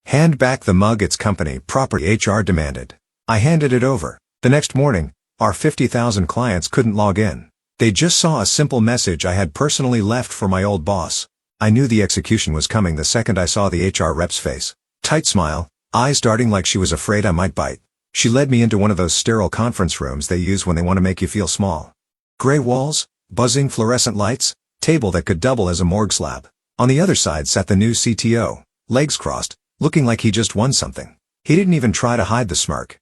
Hand back the mug, it's company property, HR demanded. I handed it over. The next morning, our 50,000 clients couldn't log in. They just saw a simple message I had personally left for my old boss. I knew the execution was coming the second I saw the HR rep's face. Tight smile, eyes darting like she was afraid I might bite. She led me into one of those sterile conference rooms they use when they want to make you feel small. Gray walls, buzzing fluorescent lights, table that could double as a morgue slab. On the other side sat the new CTO, legs crossed, looking like he just won something. He didn't even try to hide the smirk.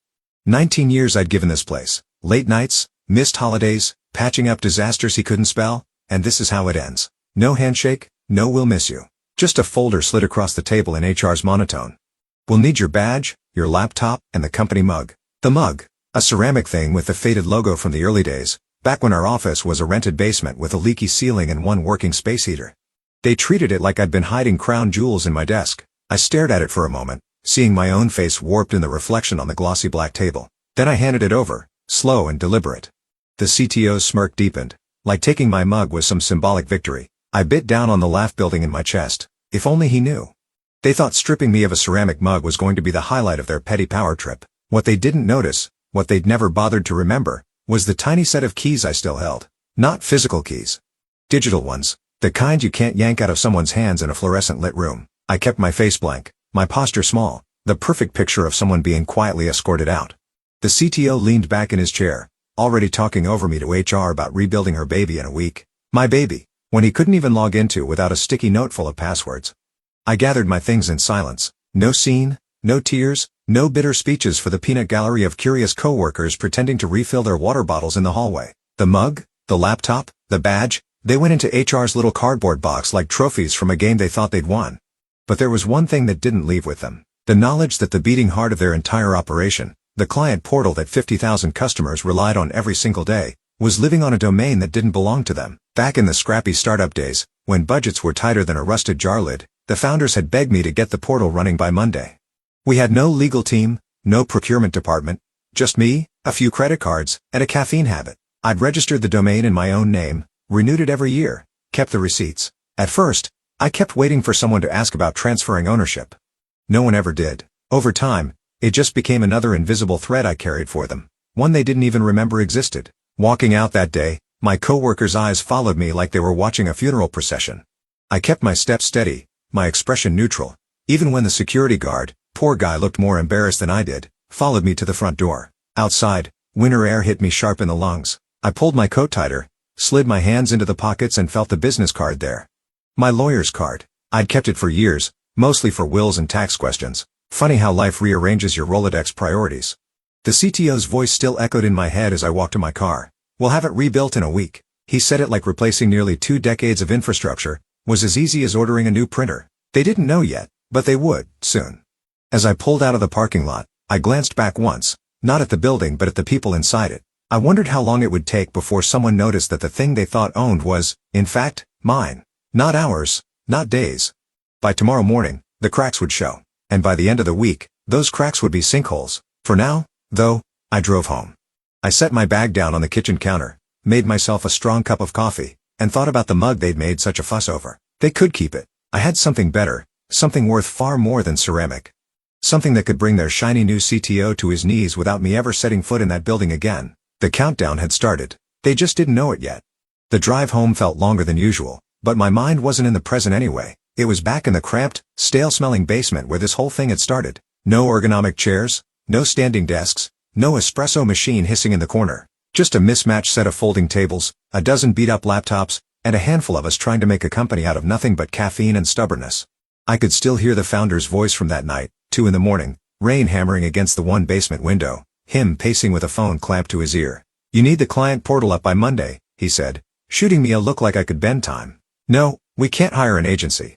19 years I'd given this place, late nights, missed holidays, patching up disasters he couldn't spell, and this is how it ends. No handshake, no we'll miss you. Just a folder slid across the table in HR's monotone. We'll need your badge, your laptop, and the company mug. The mug, a ceramic thing with the faded logo from the early days, back when our office was a rented basement with a leaky ceiling and one working space heater. They treated it like I'd been hiding crown jewels in my desk. I stared at it for a moment, seeing my own face warped in the reflection on the glossy black table. Then I handed it over, slow and deliberate. The CTO's smirk deepened, like taking my mug was some symbolic victory. I bit down on the laugh building in my chest. If only he knew. They thought stripping me of a ceramic mug was going to be the highlight of their petty power trip. What they didn't notice, what they'd never bothered to remember, was the tiny set of keys I still held. Not physical keys. Digital ones, the kind you can't yank out of someone's hands in a fluorescent lit room. I kept my face blank, my posture small, the perfect picture of someone being quietly escorted out. The CTO leaned back in his chair, already talking over me to HR about rebuilding her baby in a week. My baby, when he couldn't even log into without a sticky note full of passwords. I gathered my things in silence. No scene, no tears, no bitter speeches for the peanut gallery of curious coworkers pretending to refill their water bottles in the hallway. The mug, the laptop, the badge, they went into HR's little cardboard box like trophies from a game they thought they'd won. But there was one thing that didn't leave with them. The knowledge that the beating heart of their entire operation, the client portal that 50,000 customers relied on every single day, was living on a domain that didn't belong to them. Back in the scrappy startup days, when budgets were tighter than a rusted jar lid, the founders had begged me to get the portal running by Monday. We had no legal team, no procurement department, just me, a few credit cards, and a caffeine habit. I'd registered the domain in my own name, renewed it every year, kept the receipts. At first, I kept waiting for someone to ask about transferring ownership. No one ever did. Over time, it just became another invisible thread I carried for them, one they didn't even remember existed. Walking out that day, my coworkers' eyes followed me like they were watching a funeral procession. I kept my steps steady, my expression neutral, even when the security guard, poor guy looked more embarrassed than I did, followed me to the front door. Outside, winter air hit me sharp in the lungs. I pulled my coat tighter, slid my hands into the pockets and felt the business card there. My lawyer's card. I'd kept it for years, mostly for wills and tax questions. Funny how life rearranges your Rolodex priorities. The CTO's voice still echoed in my head as I walked to my car. We'll have it rebuilt in a week. He said it like replacing nearly 2 decades of infrastructure was as easy as ordering a new printer. They didn't know yet, but they would, soon. As I pulled out of the parking lot, I glanced back once, not at the building but at the people inside it. I wondered how long it would take before someone noticed that the thing they thought owned was, in fact, mine. Not hours, not days. By tomorrow morning, the cracks would show. And by the end of the week, those cracks would be sinkholes. For now, though, I drove home. I set my bag down on the kitchen counter, made myself a strong cup of coffee, and thought about the mug they'd made such a fuss over. They could keep it. I had something better, something worth far more than ceramic. Something that could bring their shiny new CTO to his knees without me ever setting foot in that building again. The countdown had started. They just didn't know it yet. The drive home felt longer than usual, but my mind wasn't in the present anyway. It was back in the cramped, stale-smelling basement where this whole thing had started. No ergonomic chairs, no standing desks, no espresso machine hissing in the corner. Just a mismatched set of folding tables, a dozen beat-up laptops, and a handful of us trying to make a company out of nothing but caffeine and stubbornness. I could still hear the founder's voice from that night, 2 in the morning, rain hammering against the one basement window, him pacing with a phone clamped to his ear. You need the client portal up by Monday, he said, shooting me a look like I could bend time. No, we can't hire an agency.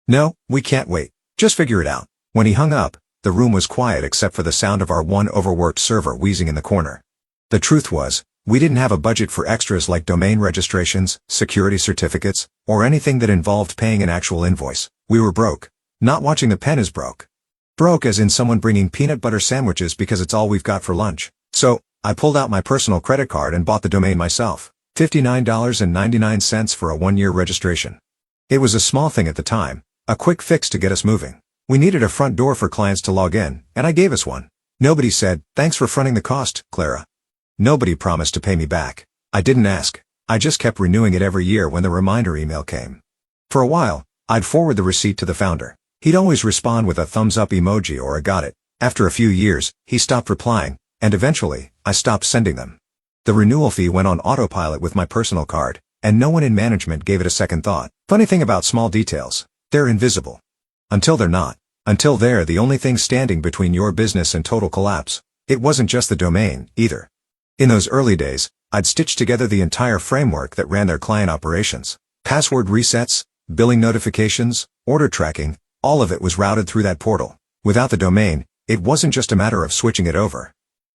No, we can't wait. Just figure it out. When he hung up, the room was quiet except for the sound of our one overworked server wheezing in the corner. The truth was, we didn't have a budget for extras like domain registrations, security certificates, or anything that involved paying an actual invoice. We were broke. Not watching the pen is broke. Broke as in someone bringing peanut butter sandwiches because it's all we've got for lunch. So, I pulled out my personal credit card and bought the domain myself. $59.99 for a 1-year registration. It was a small thing at the time, a quick fix to get us moving. We needed a front door for clients to log in, and I gave us one. Nobody said, "Thanks for fronting the cost, Clara." Nobody promised to pay me back. I didn't ask. I just kept renewing it every year when the reminder email came. For a while, I'd forward the receipt to the founder. He'd always respond with a thumbs up emoji or a got it. After a few years, he stopped replying, and eventually, I stopped sending them. The renewal fee went on autopilot with my personal card, and no one in management gave it a second thought. Funny thing about small details, they're invisible. Until they're not. Until they're the only thing standing between your business and total collapse. It wasn't just the domain, either. In those early days, I'd stitched together the entire framework that ran their client operations. Password resets, billing notifications, order tracking, all of it was routed through that portal. Without the domain, it wasn't just a matter of switching it over.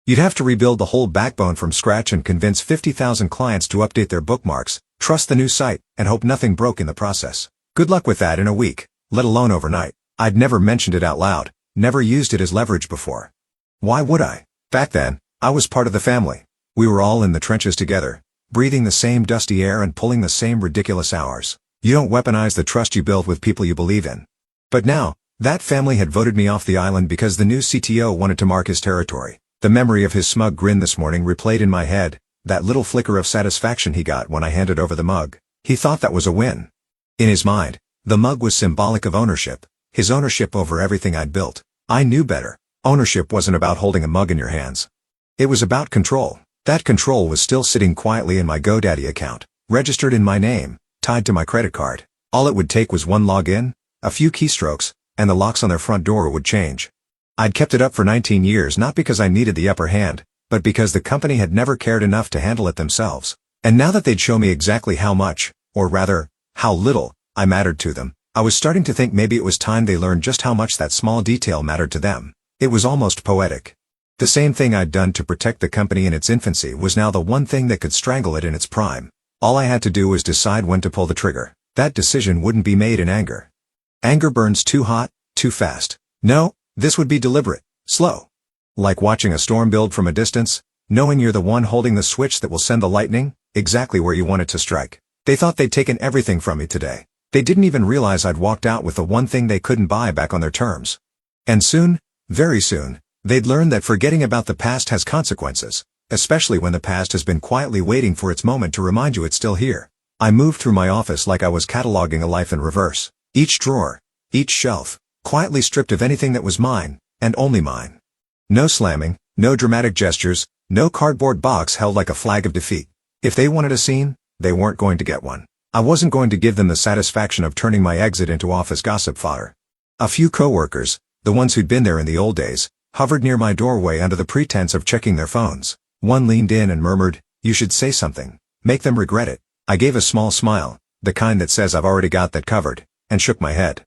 You'd have to rebuild the whole backbone from scratch and convince 50,000 clients to update their bookmarks, trust the new site, and hope nothing broke in the process. Good luck with that in a week, let alone overnight. I'd never mentioned it out loud, never used it as leverage before. Why would I? Back then, I was part of the family. We were all in the trenches together, breathing the same dusty air and pulling the same ridiculous hours. You don't weaponize the trust you build with people you believe in. But now, that family had voted me off the island because the new CTO wanted to mark his territory. The memory of his smug grin this morning replayed in my head, that little flicker of satisfaction he got when I handed over the mug. He thought that was a win. In his mind, the mug was symbolic of ownership, his ownership over everything I'd built. I knew better. Ownership wasn't about holding a mug in your hands. It was about control. That control was still sitting quietly in my GoDaddy account, registered in my name, tied to my credit card. All it would take was one login, a few keystrokes, and the locks on their front door would change. I'd kept it up for 19 years not because I needed the upper hand, but because the company had never cared enough to handle it themselves. And now that they'd show me exactly how much, or rather, how little, I mattered to them, I was starting to think maybe it was time they learned just how much that small detail mattered to them. It was almost poetic. The same thing I'd done to protect the company in its infancy was now the one thing that could strangle it in its prime. All I had to do was decide when to pull the trigger. That decision wouldn't be made in anger. Anger burns too hot, too fast. No, this would be deliberate, slow. Like watching a storm build from a distance, knowing you're the one holding the switch that will send the lightning, exactly where you want it to strike. They thought they'd taken everything from me today. They didn't even realize I'd walked out with the one thing they couldn't buy back on their terms. And soon, very soon, they'd learn that forgetting about the past has consequences, especially when the past has been quietly waiting for its moment to remind you it's still here. I moved through my office like I was cataloging a life in reverse. Each drawer, each shelf, quietly stripped of anything that was mine, and only mine. No slamming, no dramatic gestures, no cardboard box held like a flag of defeat. If they wanted a scene, they weren't going to get one. I wasn't going to give them the satisfaction of turning my exit into office gossip fodder. A few coworkers, the ones who'd been there in the old days, hovered near my doorway under the pretense of checking their phones. One leaned in and murmured, "You should say something. Make them regret it." I gave a small smile, the kind that says I've already got that covered, and shook my head.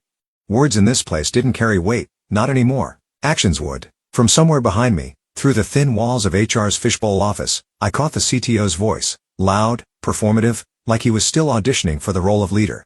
Words in this place didn't carry weight, not anymore. Actions would. From somewhere behind me, through the thin walls of HR's fishbowl office, I caught the CTO's voice, loud, performative, like he was still auditioning for the role of leader.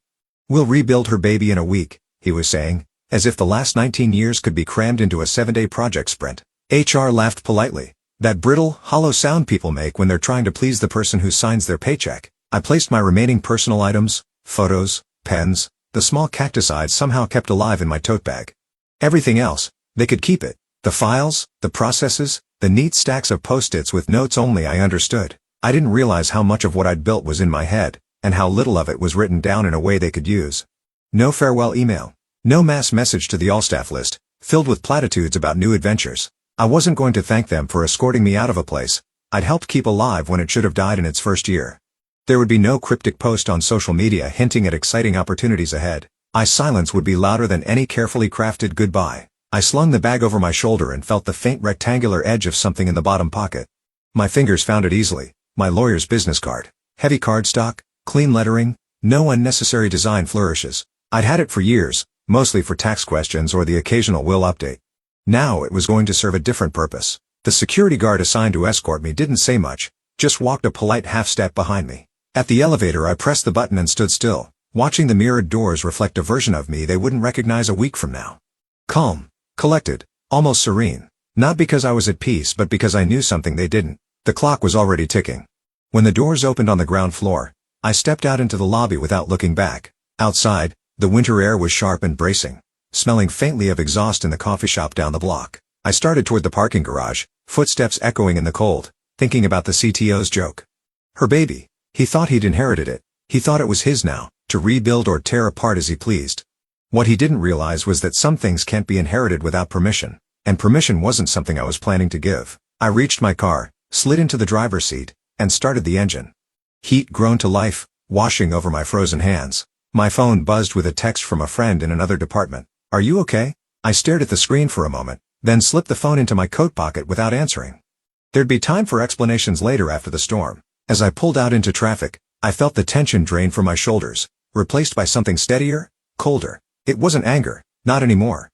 "We'll rebuild her baby in a week," he was saying, as if the last 19 years could be crammed into a 7-day project sprint. HR laughed politely, that brittle, hollow sound people make when they're trying to please the person who signs their paycheck. I placed my remaining personal items, photos, pens, the small cactus I'd somehow kept alive in my tote bag. Everything else, they could keep it. The files, the processes, the neat stacks of post-its with notes only I understood. I didn't realize how much of what I'd built was in my head, and how little of it was written down in a way they could use. No farewell email. No mass message to the all-staff list, filled with platitudes about new adventures. I wasn't going to thank them for escorting me out of a place I'd helped keep alive when it should have died in its first year. There would be no cryptic post on social media hinting at exciting opportunities ahead. My silence would be louder than any carefully crafted goodbye. I slung the bag over my shoulder and felt the faint rectangular edge of something in the bottom pocket. My fingers found it easily. My lawyer's business card. Heavy cardstock, clean lettering, no unnecessary design flourishes. I'd had it for years, mostly for tax questions or the occasional will update. Now it was going to serve a different purpose. The security guard assigned to escort me didn't say much, just walked a polite half-step behind me. At the elevator I pressed the button and stood still, watching the mirrored doors reflect a version of me they wouldn't recognize a week from now. Calm, collected, almost serene. Not because I was at peace but because I knew something they didn't. The clock was already ticking. When the doors opened on the ground floor, I stepped out into the lobby without looking back. Outside, the winter air was sharp and bracing. smelling faintly of exhaust in the coffee shop down the block. I started toward the parking garage, footsteps echoing in the cold, thinking about the CTO's joke. Her baby. He thought he'd inherited it. He thought it was his now, to rebuild or tear apart as he pleased. What he didn't realize was that some things can't be inherited without permission, and permission wasn't something I was planning to give. I reached my car, slid into the driver's seat, and started the engine. Heat groaned to life, washing over my frozen hands. My phone buzzed with a text from a friend in another department. "Are you okay?" I stared at the screen for a moment, then slipped the phone into my coat pocket without answering. There'd be time for explanations later after the storm. As I pulled out into traffic, I felt the tension drain from my shoulders, replaced by something steadier, colder. It wasn't anger, not anymore.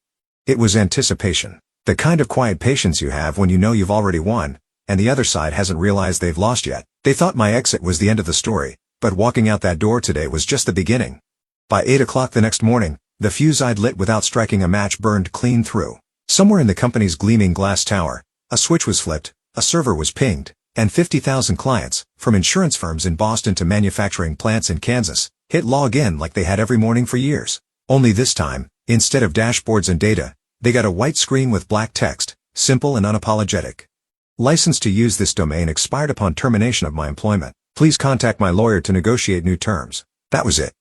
It was anticipation. The kind of quiet patience you have when you know you've already won, and the other side hasn't realized they've lost yet. They thought my exit was the end of the story, but walking out that door today was just the beginning. By 8 o'clock the next morning, the fuse I'd lit without striking a match burned clean through. Somewhere in the company's gleaming glass tower, a switch was flipped, a server was pinged, and 50,000 clients, from insurance firms in Boston to manufacturing plants in Kansas, hit log in like they had every morning for years. Only this time, instead of dashboards and data, they got a white screen with black text, simple and unapologetic. License to use this domain expired upon termination of my employment. Please contact my lawyer to negotiate new terms. That was it.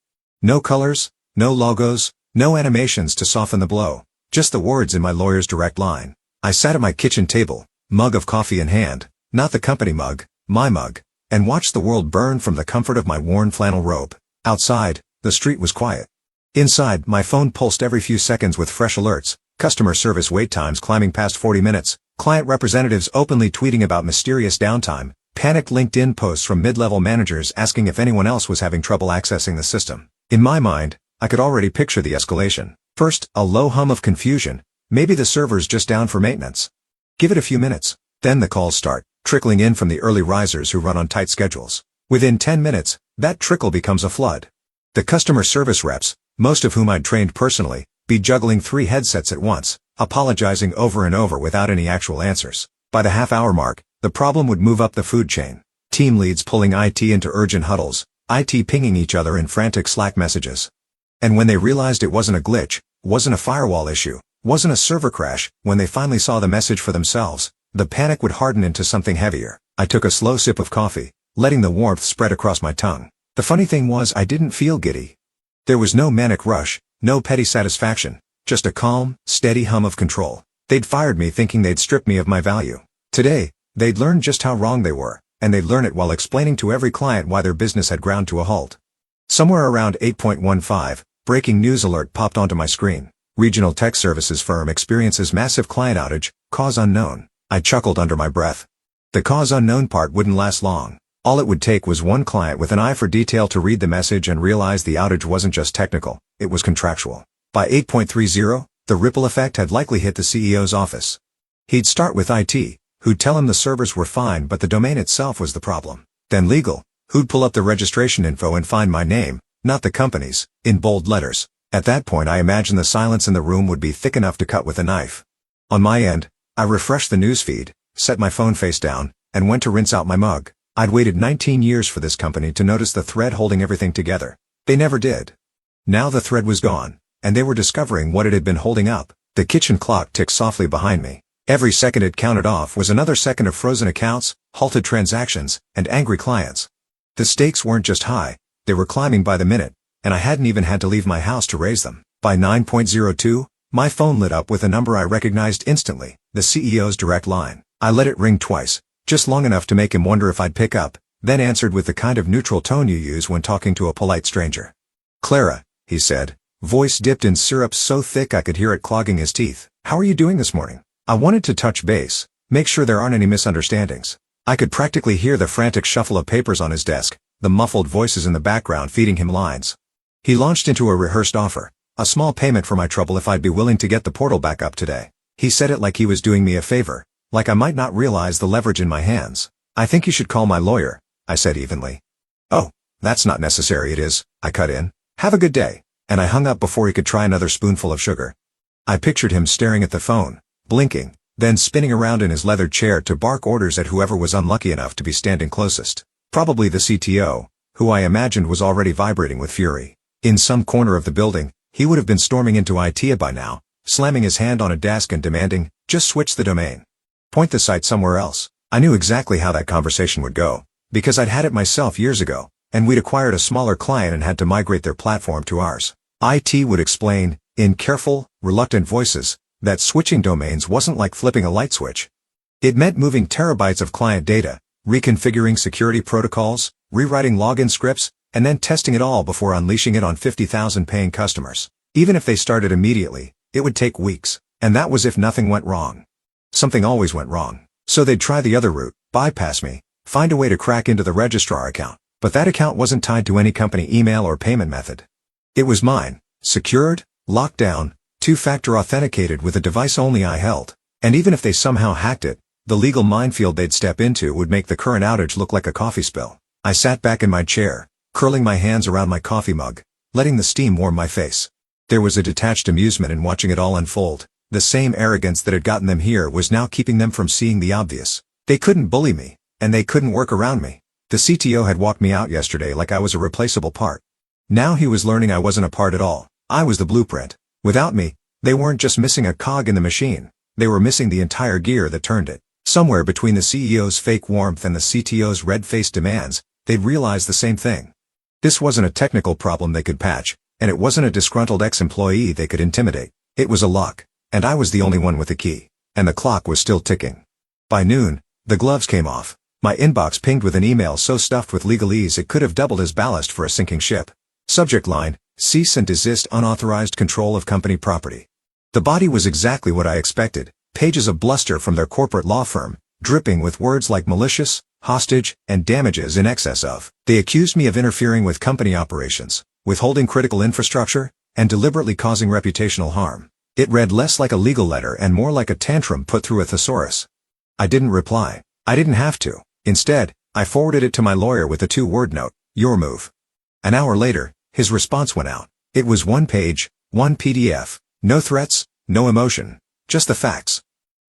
No colors, no logos, no animations to soften the blow. Just the words in my lawyer's direct line. I sat at my kitchen table, mug of coffee in hand, not the company mug, my mug, and watched the world burn from the comfort of my worn flannel robe. Outside, the street was quiet. Inside, my phone pulsed every few seconds with fresh alerts, customer service wait times climbing past 40 minutes, client representatives openly tweeting about mysterious downtime, panicked LinkedIn posts from mid-level managers asking if anyone else was having trouble accessing the system. In my mind, I could already picture the escalation. First, a low hum of confusion. Maybe the server's just down for maintenance. Give it a few minutes. Then the calls start, trickling in from the early risers who run on tight schedules. Within 10 minutes, that trickle becomes a flood. The customer service reps, most of whom I'd trained personally, be juggling 3 headsets at once, apologizing over and over without any actual answers. By the half-hour mark, the problem would move up the food chain. Team leads pulling IT into urgent huddles, IT pinging each other in frantic Slack messages. And when they realized it wasn't a glitch, wasn't a firewall issue, wasn't a server crash, when they finally saw the message for themselves, the panic would harden into something heavier. I took a slow sip of coffee, letting the warmth spread across my tongue. The funny thing was I didn't feel giddy. There was no manic rush, no petty satisfaction, just a calm, steady hum of control. They'd fired me thinking they'd stripped me of my value. Today, they'd learned just how wrong they were, and they'd learn it while explaining to every client why their business had ground to a halt. Somewhere around 8.15, breaking news alert popped onto my screen. Regional tech services firm experiences massive client outage, cause unknown. I chuckled under my breath. The cause unknown part wouldn't last long. All it would take was one client with an eye for detail to read the message and realize the outage wasn't just technical, it was contractual. By 8.30, the ripple effect had likely hit the CEO's office. He'd start with IT, who'd tell him the servers were fine but the domain itself was the problem. Then legal, who'd pull up the registration info and find my name, not the company's, in bold letters. At that point I imagined the silence in the room would be thick enough to cut with a knife. On my end, I refreshed the newsfeed, set my phone face down, and went to rinse out my mug. I'd waited 19 years for this company to notice the thread holding everything together. They never did. Now the thread was gone, and they were discovering what it had been holding up. The kitchen clock ticked softly behind me. Every second it counted off was another second of frozen accounts, halted transactions, and angry clients. The stakes weren't just high, they were climbing by the minute, and I hadn't even had to leave my house to raise them. By 9.02, my phone lit up with a number I recognized instantly, the CEO's direct line. I let it ring twice, just long enough to make him wonder if I'd pick up, then answered with the kind of neutral tone you use when talking to a polite stranger. "Clara," he said, voice dipped in syrup so thick I could hear it clogging his teeth. "How are you doing this morning?" I wanted to touch base, make sure there aren't any misunderstandings. I could practically hear the frantic shuffle of papers on his desk, the muffled voices in the background feeding him lines. He launched into a rehearsed offer, a small payment for my trouble if I'd be willing to get the portal back up today. He said it like he was doing me a favor, like I might not realize the leverage in my hands. "I think you should call my lawyer," I said evenly. "Oh, that's not necessary it is," I cut in. "Have a good day," and I hung up before he could try another spoonful of sugar. I pictured him staring at the phone, blinking, then spinning around in his leather chair to bark orders at whoever was unlucky enough to be standing closest. Probably the CTO, who I imagined was already vibrating with fury. In some corner of the building, He would have been storming into IT by now, slamming his hand on a desk and demanding, "Just switch the domain. Point the site somewhere else." I knew exactly how that conversation would go, because I'd had it myself years ago, and we'd acquired a smaller client and had to migrate their platform to ours. IT would explain, in careful, reluctant voices, that switching domains wasn't like flipping a light switch. It meant moving terabytes of client data, reconfiguring security protocols, rewriting login scripts, and then testing it all before unleashing it on 50,000 paying customers. Even if they started immediately, it would take weeks, and that was if nothing went wrong. Something always went wrong. So they'd try the other route, bypass me, find a way to crack into the registrar account. But that account wasn't tied to any company email or payment method. It was mine, secured, locked down, two-factor authenticated with a device only I held. And even if they somehow hacked it, the legal minefield they'd step into would make the current outage look like a coffee spill. I sat back in my chair, curling my hands around my coffee mug, letting the steam warm my face. There was a detached amusement in watching it all unfold. The same arrogance that had gotten them here was now keeping them from seeing the obvious. They couldn't bully me, and they couldn't work around me. The CTO had walked me out yesterday like I was a replaceable part. Now he was learning I wasn't a part at all. I was the blueprint. Without me, they weren't just missing a cog in the machine. They were missing the entire gear that turned it. Somewhere between the CEO's fake warmth and the CTO's red-faced demands, they'd realized the same thing. This wasn't a technical problem they could patch, and it wasn't a disgruntled ex-employee they could intimidate. It was a lock. And I was the only one with the key. And the clock was still ticking. By noon, the gloves came off. My inbox pinged with an email so stuffed with legalese it could have doubled as ballast for a sinking ship. Subject line, cease and desist unauthorized control of company property. The body was exactly what I expected, pages of bluster from their corporate law firm, dripping with words like malicious, hostage, and damages in excess of. They accused me of interfering with company operations, withholding critical infrastructure, and deliberately causing reputational harm. It read less like a legal letter and more like a tantrum put through a thesaurus. I didn't reply. I didn't have to. Instead, I forwarded it to my lawyer with a 2-word note, "Your move." An hour later, his response went out. It was 1 page, 1 PDF. No threats, no emotion. Just the facts.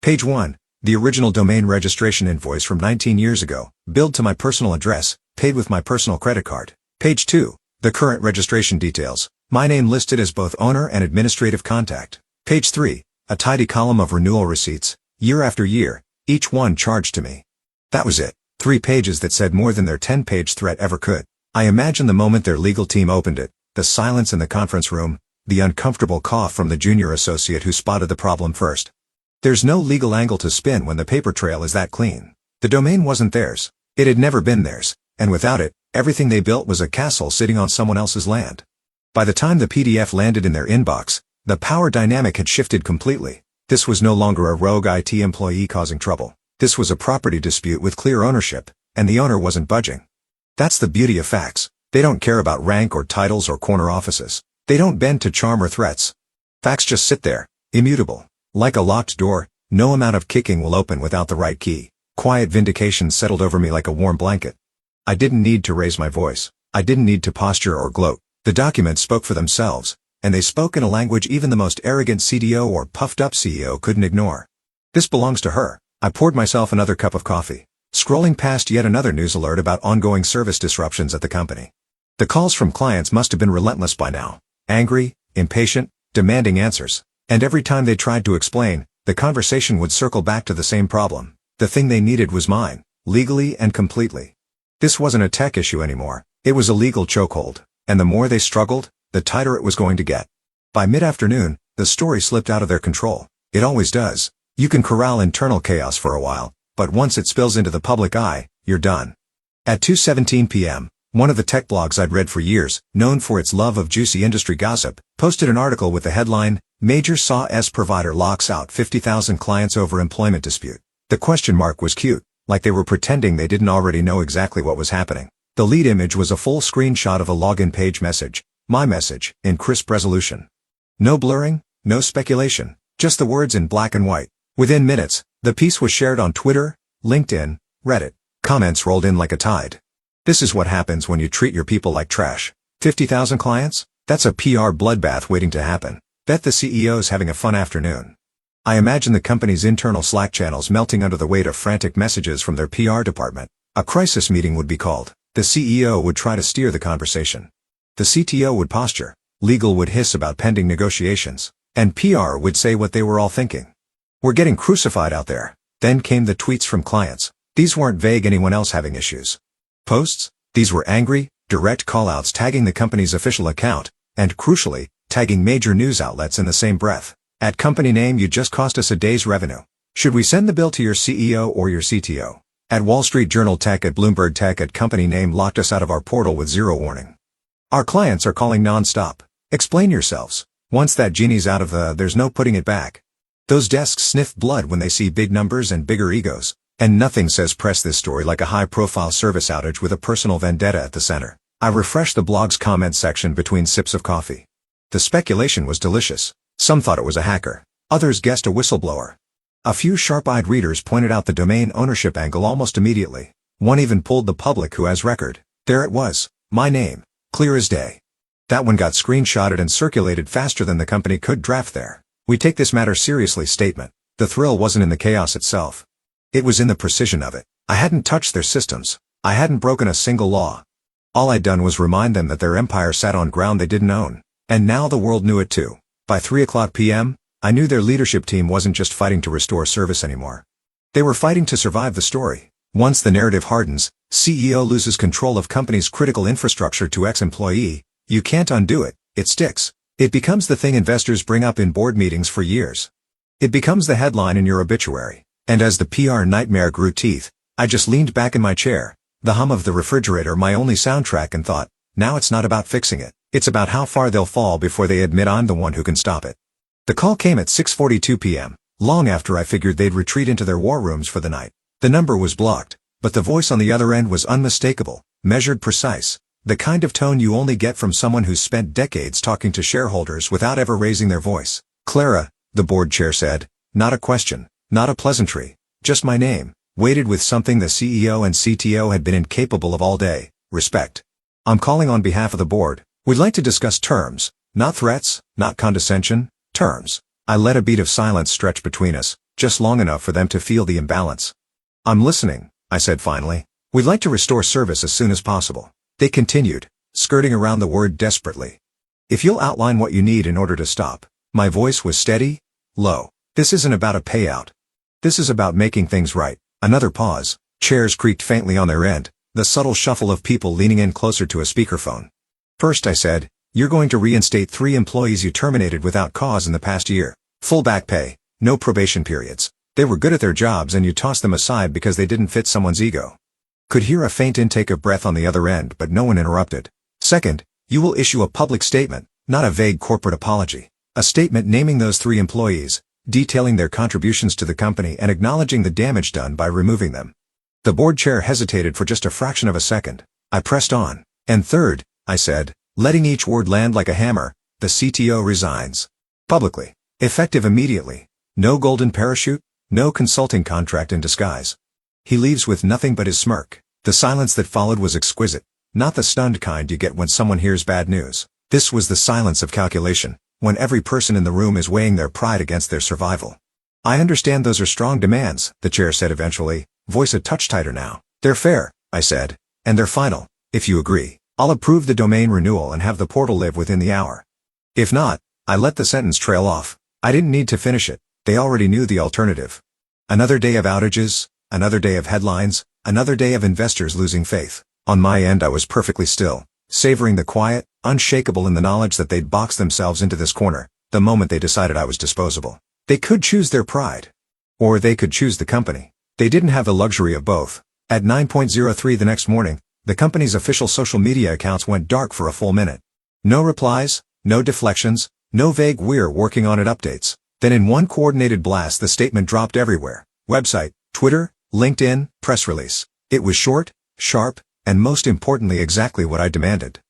Page 1, the original domain registration invoice from 19 years ago, billed to my personal address, paid with my personal credit card. Page 2, the current registration details, my name listed as both owner and administrative contact. Page 3, a tidy column of renewal receipts, year after year, each one charged to me. That was it. 3 pages that said more than their 10-page threat ever could. I imagined the moment their legal team opened it, the silence in the conference room, the uncomfortable cough from the junior associate who spotted the problem first. There's no legal angle to spin when the paper trail is that clean. The domain wasn't theirs. It had never been theirs, and without it, everything they built was a castle sitting on someone else's land. By the time the PDF landed in their inbox, the power dynamic had shifted completely. This was no longer a rogue IT employee causing trouble. This was a property dispute with clear ownership, and the owner wasn't budging. That's the beauty of facts. They don't care about rank or titles or corner offices. They don't bend to charm or threats. Facts just sit there, immutable. Like a locked door, no amount of kicking will open without the right key. Quiet vindication settled over me like a warm blanket. I didn't need to raise my voice. I didn't need to posture or gloat. The documents spoke for themselves, and they spoke in a language even the most arrogant CDO or puffed-up CEO couldn't ignore. This belongs to her. I poured myself another cup of coffee, scrolling past yet another news alert about ongoing service disruptions at the company. The calls from clients must have been relentless by now. Angry, impatient, demanding answers. And every time they tried to explain, the conversation would circle back to the same problem. The thing they needed was mine, legally and completely. This wasn't a tech issue anymore. It was a legal chokehold. And the more they struggled, the tighter it was going to get. By mid-afternoon, the story slipped out of their control. It always does. You can corral internal chaos for a while, but once it spills into the public eye, you're done. At 2:17 p.m., one of the tech blogs I'd read for years, known for its love of juicy industry gossip, posted an article with the headline, "Major SaaS provider locks out 50,000 clients over employment dispute." The question mark was cute, like they were pretending they didn't already know exactly what was happening. The lead image was a full screenshot of a login page message, my message, in crisp resolution. No blurring, no speculation, just the words in black and white. Within minutes, the piece was shared on Twitter, LinkedIn, Reddit. Comments rolled in like a tide. This is what happens when you treat your people like trash. 50,000 clients? That's a PR bloodbath waiting to happen. Bet the CEO's having a fun afternoon. I imagine the company's internal Slack channels melting under the weight of frantic messages from their PR department. A crisis meeting would be called. The CEO would try to steer the conversation. The CTO would posture. Legal would hiss about pending negotiations, and PR would say what they were all thinking. We're getting crucified out there. Then came the tweets from clients. These weren't vague anyone else having issues. Posts? These were angry, direct callouts tagging the company's official account, and crucially, tagging major news outlets in the same breath. At company name, you just cost us a day's revenue. Should we send the bill to your CEO or your CTO? At Wall Street Journal Tech, at Bloomberg Tech, at company name locked us out of our portal with zero warning. Our clients are calling non-stop. Explain yourselves. Once that genie's out of there's no putting it back. Those desks sniff blood when they see big numbers and bigger egos. And nothing says press this story like a high-profile service outage with a personal vendetta at the center. I refreshed the blog's comment section between sips of coffee. The speculation was delicious. Some thought it was a hacker. Others guessed a whistleblower. A few sharp-eyed readers pointed out the domain ownership angle almost immediately. One even pulled the public who has record. There it was. My name. Clear as day. That one got screenshotted and circulated faster than the company could draft there. We take this matter seriously statement. The thrill wasn't in the chaos itself. It was in the precision of it. I hadn't touched their systems. I hadn't broken a single law. All I'd done was remind them that their empire sat on ground they didn't own. And now the world knew it too. By 3:00 p.m., I knew their leadership team wasn't just fighting to restore service anymore. They were fighting to survive the story. Once the narrative hardens, CEO loses control of company's critical infrastructure to ex-employee, you can't undo it. It sticks. It becomes the thing investors bring up in board meetings for years. It becomes the headline in your obituary. And as the PR nightmare grew teeth, I just leaned back in my chair, the hum of the refrigerator my only soundtrack, and thought, now it's not about fixing it. It's about how far they'll fall before they admit I'm the one who can stop it. The call came at 6:42 p.m., long after I figured they'd retreat into their war rooms for the night. The number was blocked, but the voice on the other end was unmistakable, measured, precise, the kind of tone you only get from someone who's spent decades talking to shareholders without ever raising their voice. Clara, the board chair said, not a question, not a pleasantry, just my name, weighted with something the CEO and CTO had been incapable of all day, respect. I'm calling on behalf of the board. We'd like to discuss terms, not threats, not condescension, terms. I let a beat of silence stretch between us, just long enough for them to feel the imbalance. I'm listening, I said finally. We'd like to restore service as soon as possible. They continued, skirting around the word desperately. If you'll outline what you need in order to stop. My voice was steady, low. This isn't about a payout. This is about making things right. Another pause. Chairs creaked faintly on their end, the subtle shuffle of people leaning in closer to a speakerphone. First, I said, you're going to reinstate 3 employees you terminated without cause in the past year. Full back pay, no probation periods. They were good at their jobs and you tossed them aside because they didn't fit someone's ego. Could hear a faint intake of breath on the other end, but no one interrupted. Second, you will issue a public statement, not a vague corporate apology. A statement naming those 3 employees, detailing their contributions to the company and acknowledging the damage done by removing them. The board chair hesitated for just a fraction of a second. I pressed on. And third, I said, letting each word land like a hammer, the CTO resigns. Publicly. Effective immediately. No golden parachute, no consulting contract in disguise. He leaves with nothing but his smirk. The silence that followed was exquisite, not the stunned kind you get when someone hears bad news. This was the silence of calculation, when every person in the room is weighing their pride against their survival. I understand those are strong demands, the chair said eventually, voice a touch tighter now. They're fair, I said, and they're final. If you agree, I'll approve the domain renewal and have the portal live within the hour. If not, I let the sentence trail off. I didn't need to finish it. They already knew the alternative. Another day of outages, another day of headlines, another day of investors losing faith. On my end I was perfectly still, savoring the quiet, unshakable in the knowledge that they'd boxed themselves into this corner, the moment they decided I was disposable. They could choose their pride. Or they could choose the company. They didn't have the luxury of both. At 9:03 the next morning, the company's official social media accounts went dark for a full minute. No replies, no deflections, no vague "we're working on it" updates. Then in one coordinated blast the statement dropped everywhere. Website, Twitter, LinkedIn, press release. It was short, sharp, and most importantly exactly what I demanded.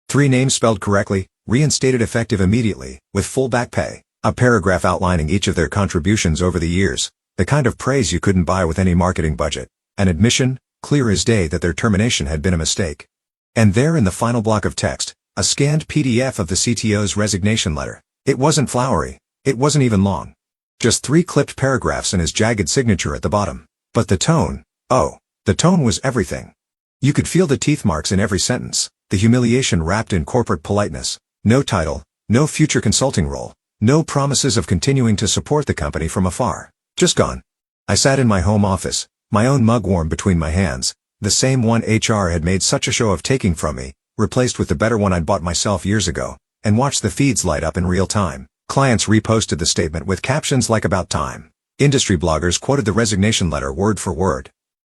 3 names spelled correctly, reinstated effective immediately, with full back pay. A paragraph outlining each of their contributions over the years, the kind of praise you couldn't buy with any marketing budget. An admission, clear as day, that their termination had been a mistake. And there in the final block of text, a scanned PDF of the CTO's resignation letter. It wasn't flowery. It wasn't even long. Just 3 clipped paragraphs and his jagged signature at the bottom. But the tone, oh, the tone was everything. You could feel the teeth marks in every sentence, the humiliation wrapped in corporate politeness. No title, No future consulting role. No promises of continuing to support the company from afar. Just gone. I sat in my home office, my own mug warm between my hands, the same one HR had made such a show of taking from me, replaced with the better one I'd bought myself years ago, and watched the feeds light up in real time. Clients reposted the statement with captions like "about time." Industry bloggers quoted the resignation letter word for word.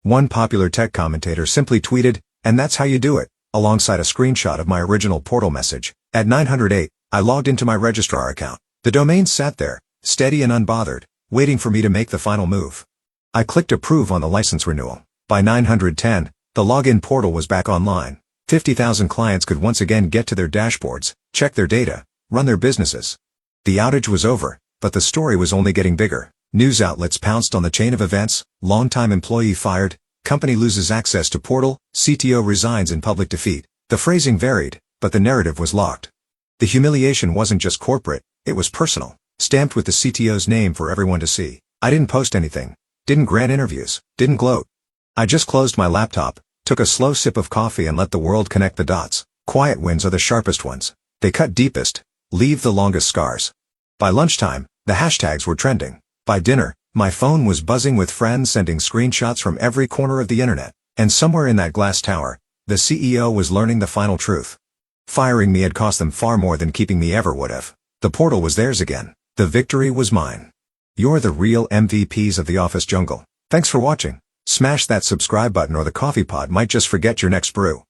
One popular tech commentator simply tweeted, "And that's how you do it," alongside a screenshot of my original portal message. At 908, I logged into my registrar account. The domain sat there, steady and unbothered, waiting for me to make the final move. I clicked approve on the license renewal. By 910, the login portal was back online. 50,000 clients could once again get to their dashboards, check their data, run their businesses. The outage was over, but the story was only getting bigger. News outlets pounced on the chain of events: longtime employee fired, company loses access to portal, CTO resigns in public defeat. The phrasing varied, but the narrative was locked. The humiliation wasn't just corporate, it was personal, stamped with the CTO's name for everyone to see. I didn't post anything, didn't grant interviews, didn't gloat. I just closed my laptop, took a slow sip of coffee and let the world connect the dots. Quiet wins are the sharpest ones. They cut deepest, leave the longest scars. By lunchtime, the hashtags were trending. By dinner, my phone was buzzing with friends sending screenshots from every corner of the internet. And somewhere in that glass tower, the CEO was learning the final truth. Firing me had cost them far more than keeping me ever would have. The portal was theirs again. The victory was mine. You're the real MVPs of the office jungle. Thanks for watching. Smash that subscribe button or the coffee pot might just forget your next brew.